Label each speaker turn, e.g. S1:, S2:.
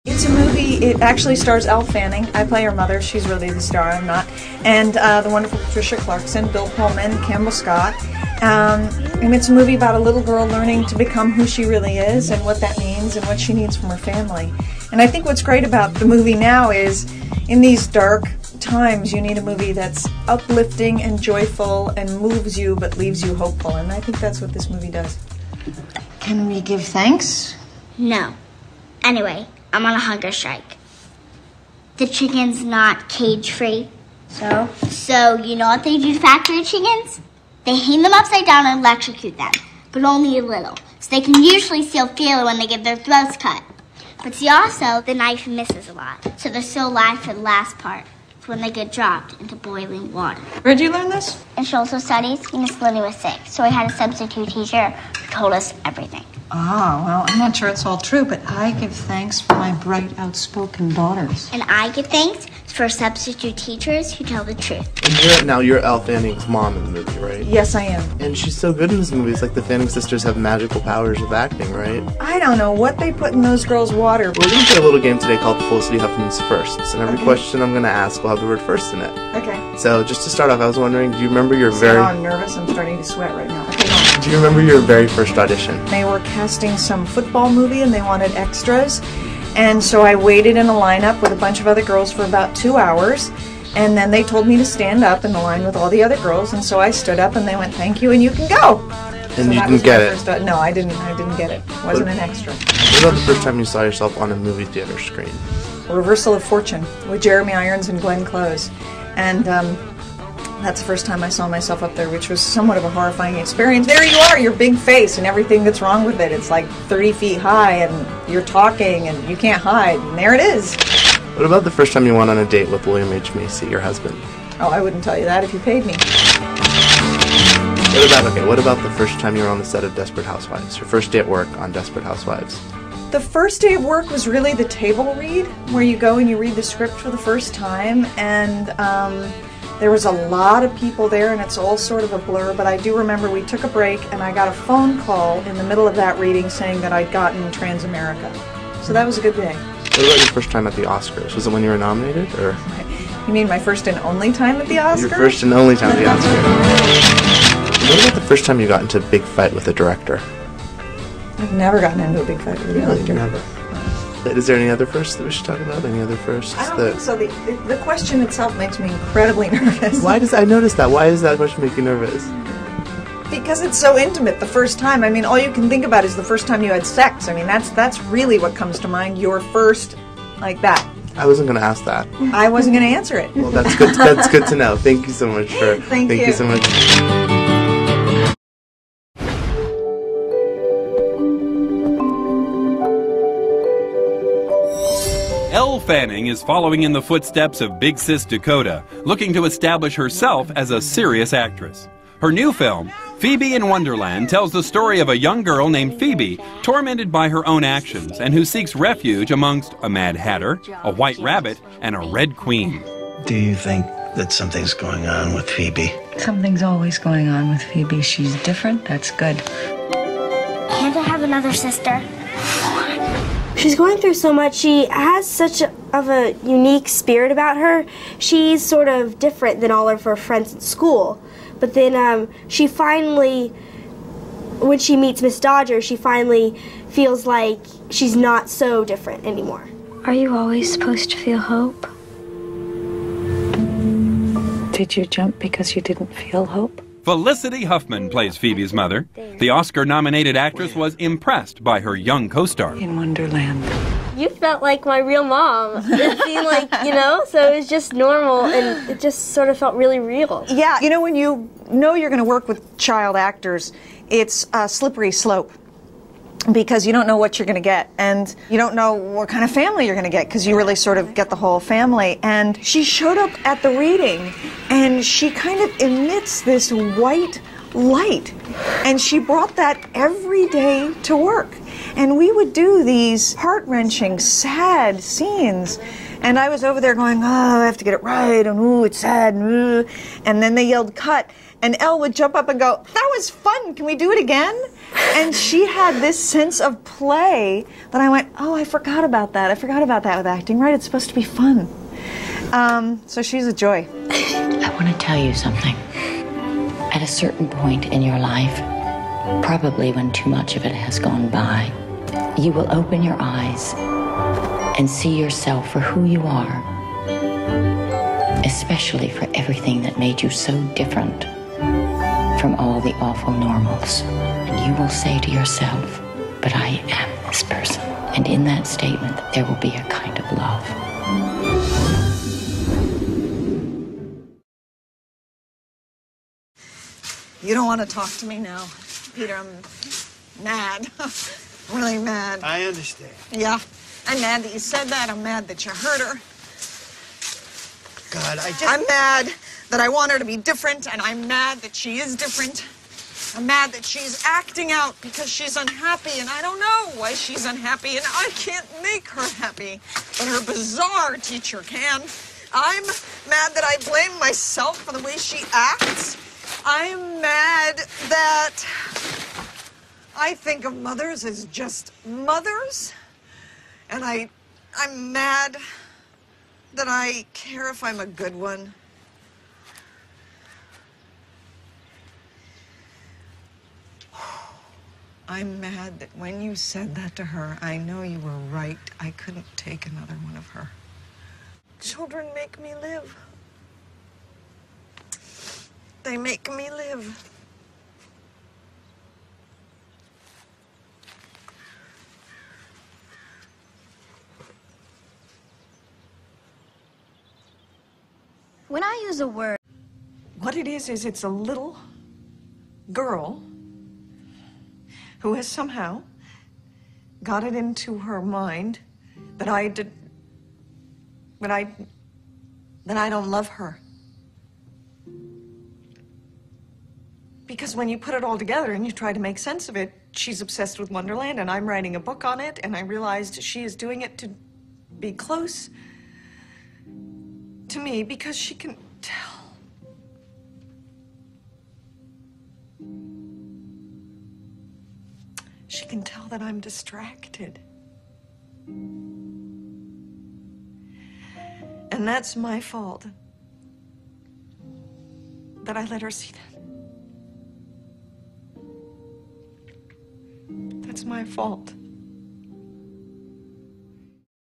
S1: It's a movie, it actually stars Elle Fanning. I play her mother, she's really the star, I'm not. And the wonderful Patricia Clarkson, Bill Pullman, Campbell Scott. And it's a movie about a little girl learning to become who she really is and what that means and what she needs from her family. And I think what's great about the movie now is, in these dark times, you need a movie that's uplifting and joyful and moves you but leaves you hopeful. And I think that's what this movie does.
S2: Can we give thanks?
S3: No. Anyway, I'm on a hunger strike. The chicken's not cage-free. So you know what they do to factory chickens? They hang them upside down and electrocute them, but only a little. So they can usually still feel it when they get their throats cut. But see, also, the knife misses a lot, so they're still alive for the last part, for when they get dropped into boiling water.
S1: Where'd you learn this?
S3: In social studies, Miss Lily was sick, so we had a substitute teacher who told us everything.
S2: Ah, well, I'm not sure it's all true, but I give thanks for my bright, outspoken daughters.
S3: And I give thanks for substitute teachers who tell the truth.
S4: And you're Elle Fanning's mom in the movie, right?
S1: Yes, I am.
S4: And she's so good in this movie. It's like the Fanning sisters have magical powers of acting, right?
S1: I don't know what they put in those girls' water.
S4: We're going to play a little game today called Felicity Huffman's Firsts. And every question I'm going to ask will have the word first in it.
S1: Okay.
S4: So just to start off, I was wondering, do you remember your
S1: I'm nervous. I'm starting to sweat right now. Okay, go on.
S4: Do you remember your very first audition?
S1: They were casting some football movie and they wanted extras. And so I waited in a lineup with a bunch of other girls for about 2 hours. And then they told me to stand up in the line with all the other girls. And so I stood up and they went, "Thank you, and you can go."
S4: And you didn't get it?
S1: No, I didn't get it. It wasn't an extra.
S4: What about the first time you saw yourself on a movie theater screen?
S1: A Reversal of Fortune with Jeremy Irons and Glenn Close. And that's the first time I saw myself up there, which was somewhat of a horrifying experience. There you are, your big face and everything that's wrong with it. It's like 30 feet high and you're talking and you can't hide. And there it is.
S4: What about the first time you went on a date with William H. Macy, your husband?
S1: Oh, I wouldn't tell you that if you paid me.
S4: What about the first time you were on the set of Desperate Housewives? Your first day at work on Desperate Housewives?
S1: The first day of work was really the table read, where you go and you read the script for the first time, and there was a lot of people there, and it's all sort of a blur, but I do remember we took a break, and I got a phone call in the middle of that reading saying that I'd gotten Transamerica. So that was a good day.
S4: What about your first time at the Oscars? Was it when you were nominated, or?
S1: You mean my first and only time at the Oscars?
S4: Your first and only time at the Oscars. What about the first time you got into a big fight with a director?
S1: I've never gotten into a big fight with a director.
S4: Never. Is there any other firsts that we should talk about? Any other firsts?
S1: I don't think so. The question itself makes me incredibly nervous.
S4: Why does I notice that? Why does that question make you nervous?
S1: Because it's so intimate the first time. I mean, all you can think about is the first time you had sex. I mean, that's really what comes to mind. Your first, like that.
S4: I wasn't going to ask that.
S1: I wasn't going to answer it.
S4: Well, that's good. That's good to know. Thank you so much for.
S1: Thank you
S4: so much.
S5: Elle Fanning is following in the footsteps of Big Sis Dakota, looking to establish herself as a serious actress. Her new film, Phoebe in Wonderland, tells the story of a young girl named Phoebe, tormented by her own actions, and who seeks refuge amongst a Mad Hatter, a White Rabbit, and a Red Queen.
S6: Do you think that something's going on with Phoebe?
S7: Something's always going on with Phoebe. She's different. That's good.
S3: Can't I have another sister?
S8: She's going through so much. She has such of a unique spirit about her. She's sort of different than all of her friends at school. But then she finally, when she meets Miss Dodger, she finally feels like she's not so different anymore.
S9: Are you always supposed to feel hope?
S7: Did you jump because you didn't feel hope?
S5: Felicity Huffman plays Phoebe's mother. The Oscar-nominated actress was impressed by her young co-star.
S7: In Wonderland.
S8: You felt like my real mom. It seemed like, so it was just normal, and it just sort of felt really real.
S1: Yeah, when you know you're going to work with child actors, it's a slippery slope. Because you don't know what you're going to get, and you don't know what kind of family you're going to get, because you really sort of get the whole family. And she showed up at the reading, and she kind of emits this white light, and she brought that every day to work. And we would do these heart-wrenching, sad scenes, and I was over there going, oh, I have to get it right, and ooh, it's sad, and then they yelled cut. And Elle would jump up and go, "That was fun, can we do it again?" And she had this sense of play that I went, oh, I forgot about that. I forgot about that with acting, right? It's supposed to be fun. So she's a joy.
S10: I want to tell you something. At a certain point in your life, probably when too much of it has gone by, you will open your eyes and see yourself for who you are, especially for everything that made you so different from all the awful normals. And you will say to yourself, but I am this person. And in that statement, there will be a kind of love.
S1: You don't want to talk to me now, Peter. I'm mad. Really mad.
S6: I understand.
S1: Yeah. I'm mad that you said that. I'm mad that you hurt her.
S6: God,
S1: I'm mad that I want her to be different, and I'm mad that she is different. I'm mad that she's acting out because she's unhappy, and I don't know why she's unhappy, and I can't make her happy. But her bizarre teacher can. I'm mad that I blame myself for the way she acts. I'm mad that I think of mothers as just mothers. And I'm mad that I care if I'm a good one. I'm mad that when you said that to her, I know you were right. I couldn't take another one of her. Children make me live. They make me live.
S9: When I use a word...
S1: What it is it's a little girl who has somehow got it into her mind that I don't love her. Because when you put it all together and you try to make sense of it, she's obsessed with Wonderland, and I'm writing a book on it, and I realized she is doing it to be close to me because she can tell. She can tell that I'm distracted. And that's my fault. That I let her see that. That's my fault.